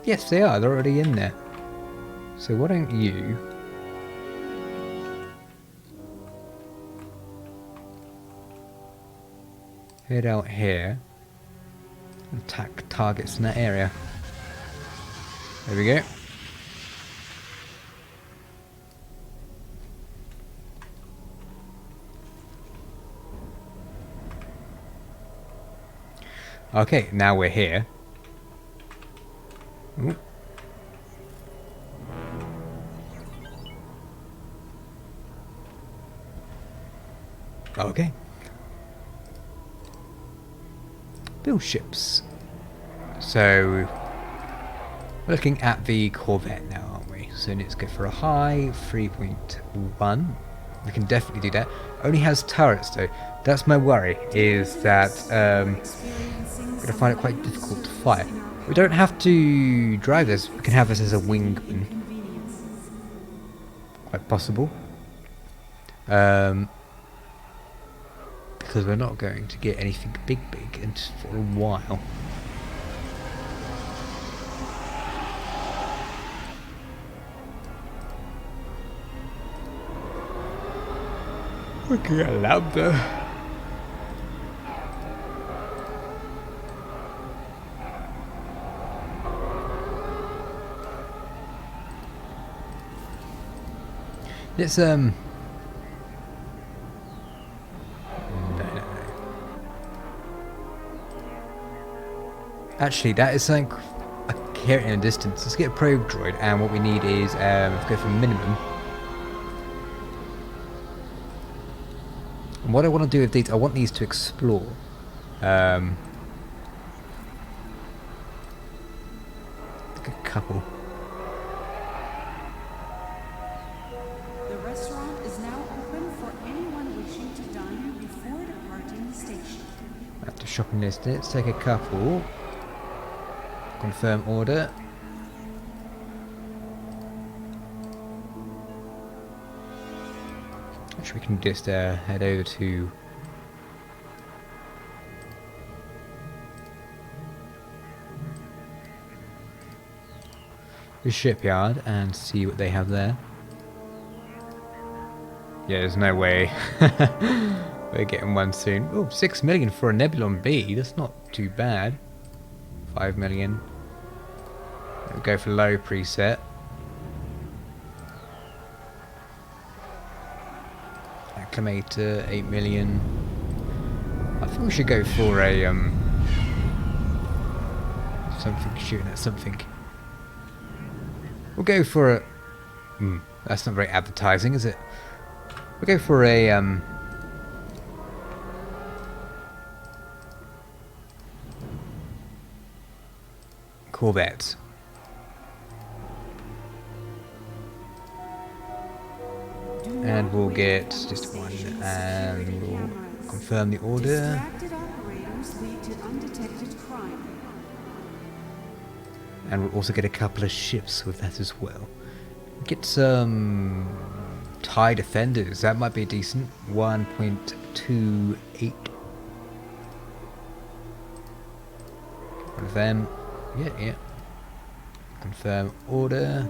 yes, they are. They're already in there. So why don't you? Head out here and attack targets in that area. There we go. Okay, now we're here. Ooh. Okay. Build ships. So we're looking at the Corvette now, aren't we? So let's go for a high 3.1. We can definitely do that. Only has turrets though. That's my worry, is that I'm gonna find it quite difficult to fire. We don't have to drive this. We can have this as a wingman. Quite possible. Because we're not going to get anything big for a while. Looking at Lambda. Let's no. Actually, that is something I can hear it in a distance. Let's get a probe droid, and what we need is let's go for minimum. And what I want to do with these, I want these to explore. Like a couple. The restaurant is now open for anyone wishing to dine before departing the station. Back to shopping list. Let's take a couple. Confirm order. Actually, we can just head over to the shipyard and see what they have there. Yeah, there's no way we're getting one soon. Oh, 6 million for a Nebulon B. That's not too bad. 5 million. We'll go for low preset. Acclimator, 8 million. I think we should go for a something shooting at something. We'll go for a. That's not very advertising, is it? We'll go for a Corvette. And we'll get just one, and we'll confirm the order. Distracted operators lead to undetected crime. And we'll also get a couple of ships with that as well. Get some TIE defenders, that might be decent. 1.28. One of them. Yeah. Confirm order.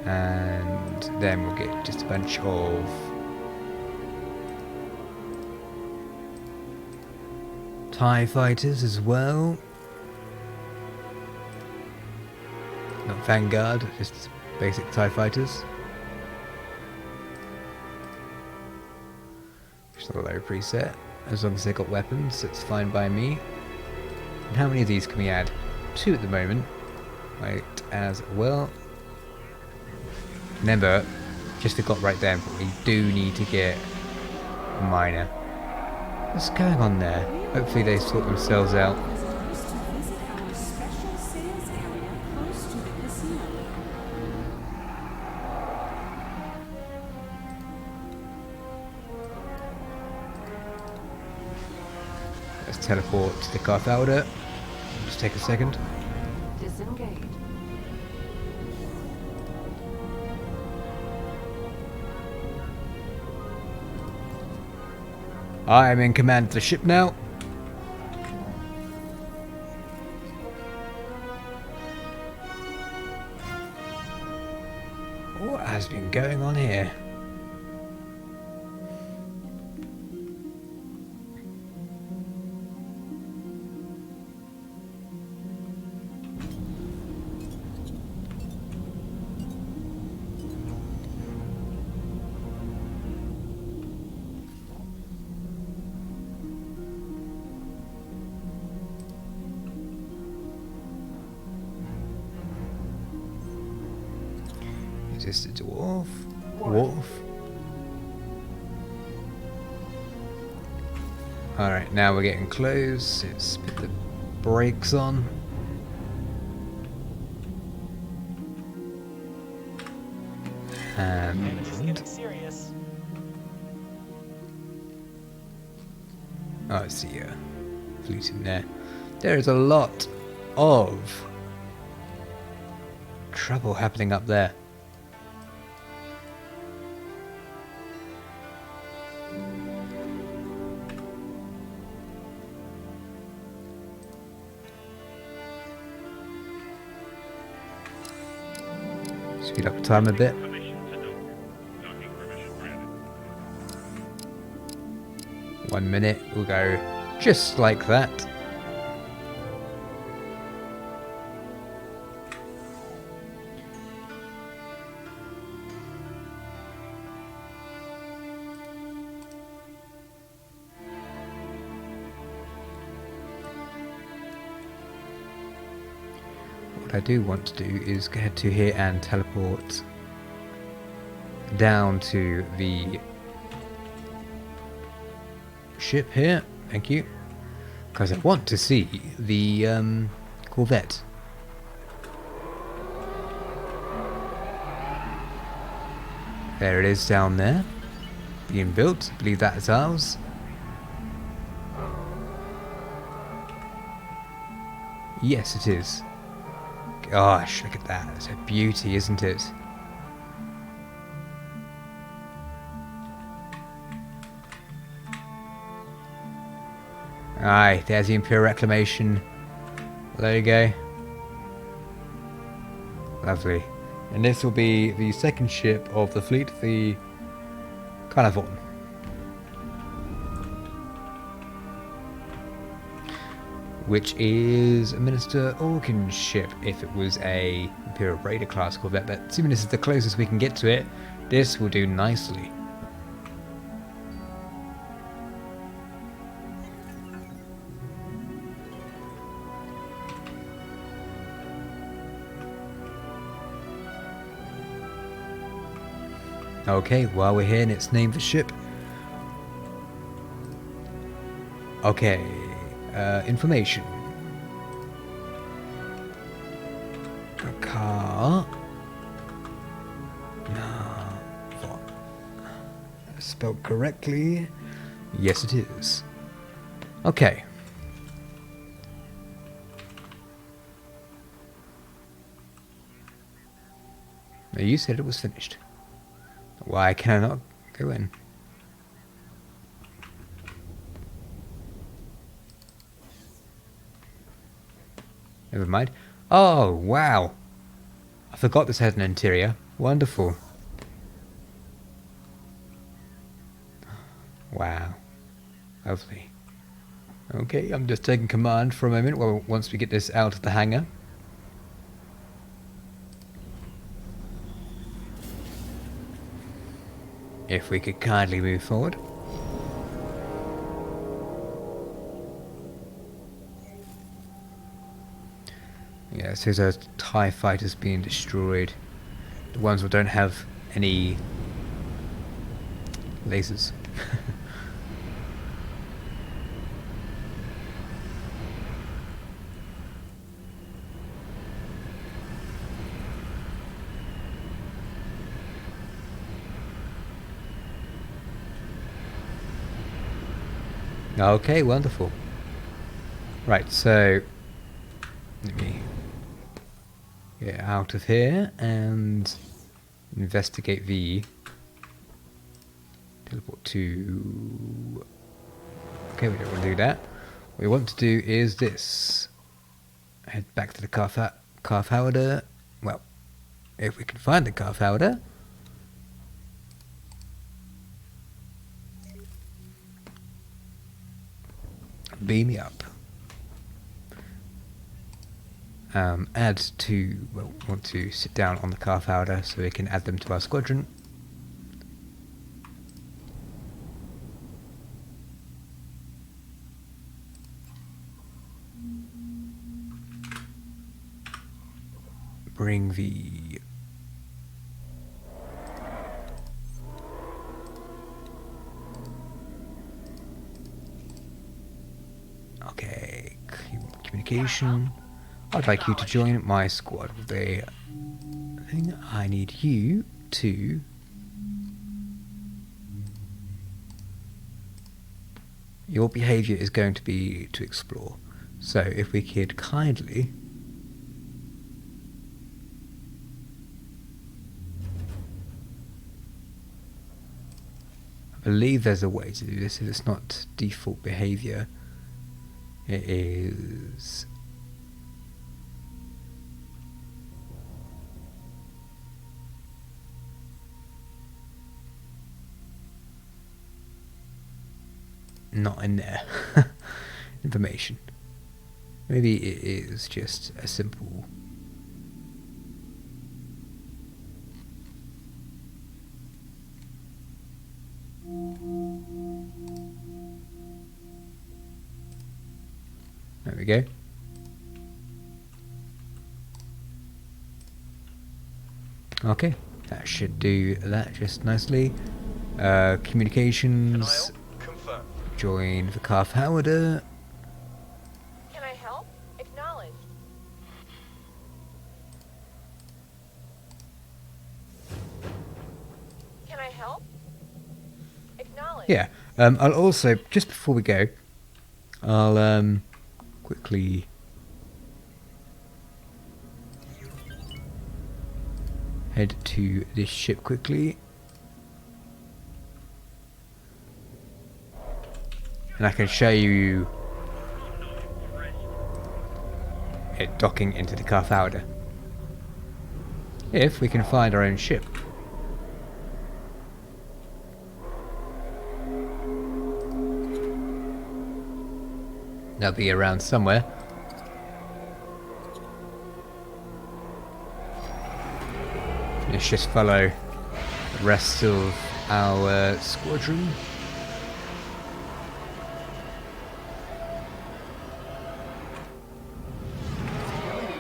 And then we'll get just a bunch of TIE fighters as well. Not Vanguard, just basic TIE fighters. Just a low preset. As long as they got weapons, it's fine by me. And how many of these can we add? 2 at the moment. Right, as well. Remember, just forgot right then, but we do need to get a miner. What's going on there? Hopefully they sort themselves out. Visitors to visit our special sales area close to the casino. Let's teleport to the car folder. Just take a second. Disengage. I am in command of the ship now. What has been going on here? Just a dwarf. Alright, now we're getting close. Let's put the brakes on. Damage is And getting serious. oh, I see a fleet in there. There is a lot of trouble happening up there. Speed up the time a bit. 1 minute, we'll go just like that. What I do want to do is go ahead to here and teleport down to the ship here. Thank you. Because I want to see the Corvette. There it is down there, being built. I believe that is ours. Yes, it is. Gosh, look at that. It's a beauty, isn't it? Aye, there's the Imperial Reclamation logo. Lovely. And this will be the second ship of the fleet, the Carnivore. Which is a Minister Orkin's ship if it was a Imperial Raider class Corvette, but assuming this is the closest we can get to it, this will do nicely. Okay, while we're here, let's name the ship. Okay, information. A car. No, what? Spelled correctly? Yes, it is. Okay. Now you said it was finished. Why can I not go in? Never mind. Oh, wow. I forgot this had an interior. Wonderful. Wow. Lovely. Okay, I'm just taking command for a moment once we get this out of the hangar. If we could kindly move forward. Yeah, so those TIE fighters being destroyed. The ones that don't have any lasers. Okay, wonderful. Right, so let me get out of here and investigate the teleport to... Okay, we don't want to do that. What we want to do is this. Head back to the car powder. Well, if we can find the car powder. Beam me up. Add to, well, want to sit down on the car powder so we can add them to our squadron. Bring the communication. I'd like you to join my squad. The thing I need you to your behavior is going to be to explore. So if we could kindly I believe there's a way to do this if it's not default behavior. It is not in there. Information. Maybe it is just a simple there we go. Okay, that should do that just nicely. Communications. Confirm. Join the car powder. Can I help? Acknowledge. Can I help? Acknowledge. Yeah. I'll also, just before we go, I'll quickly head to this ship quickly. And I can show you it docking into the car powder. If we can find our own ship. They'll be around somewhere. Let's just follow the rest of our squadron.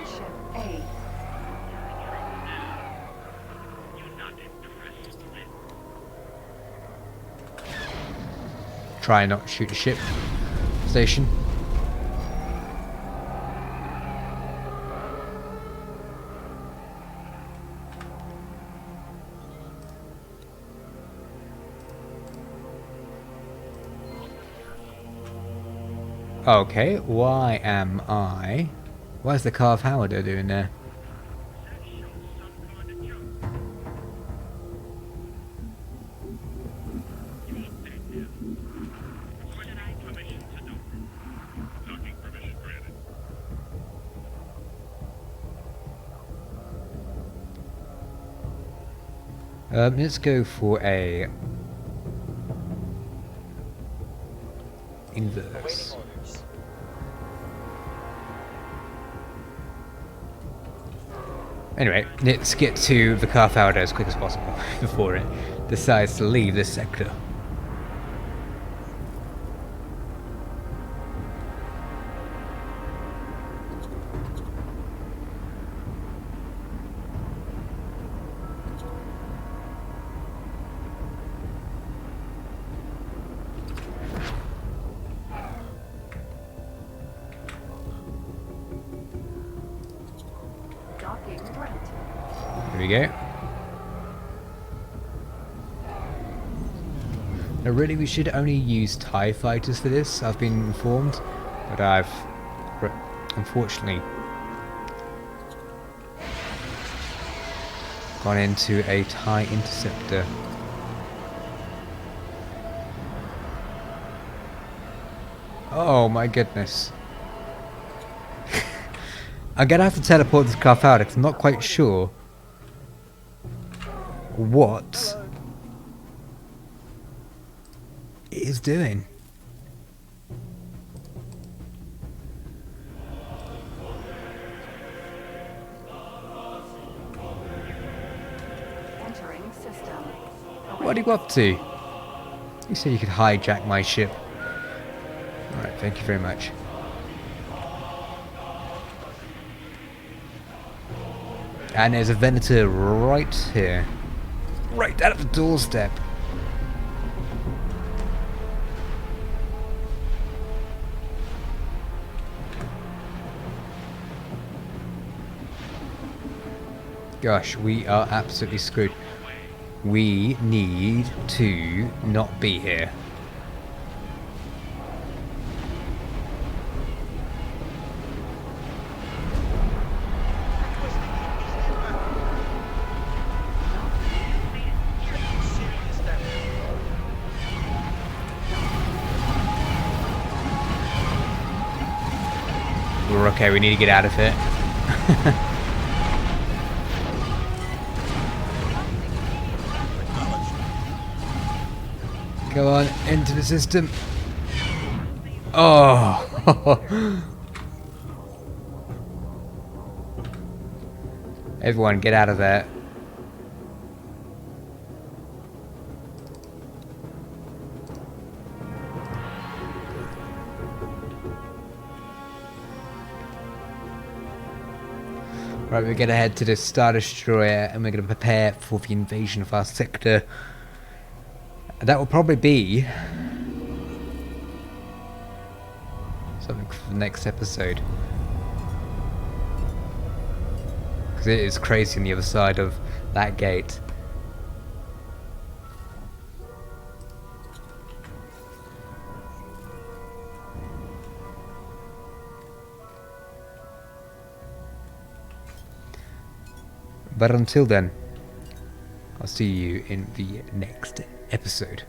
Ship A. try and not shoot a ship station. Okay, why am I? Why's the Carve Howarder doing there? Let's go for a inverse. Awaiting orders. Anyway, let's get to the Carve Howarder as quick as possible before it decides to leave this sector. Here we go. Now really we should only use TIE fighters for this, I've been informed, but I've unfortunately gone into a TIE interceptor. Oh my goodness. I'm gonna have to teleport this Carve Howarder because I'm not quite sure what it is doing. Entering system. What are you up to? You said you could hijack my ship. Alright, thank you very much. And there's a Venator right here. Right out of the doorstep. Gosh, we are absolutely screwed. We need to not be here. We're okay, we need to get out of it. Go on, into the system. Oh! Everyone, get out of there. Right, we're gonna head to the Star Destroyer and we're gonna prepare for the invasion of our sector. And that will probably be something for the next episode. Because it is crazy on the other side of that gate. But until then, I'll see you in the next episode.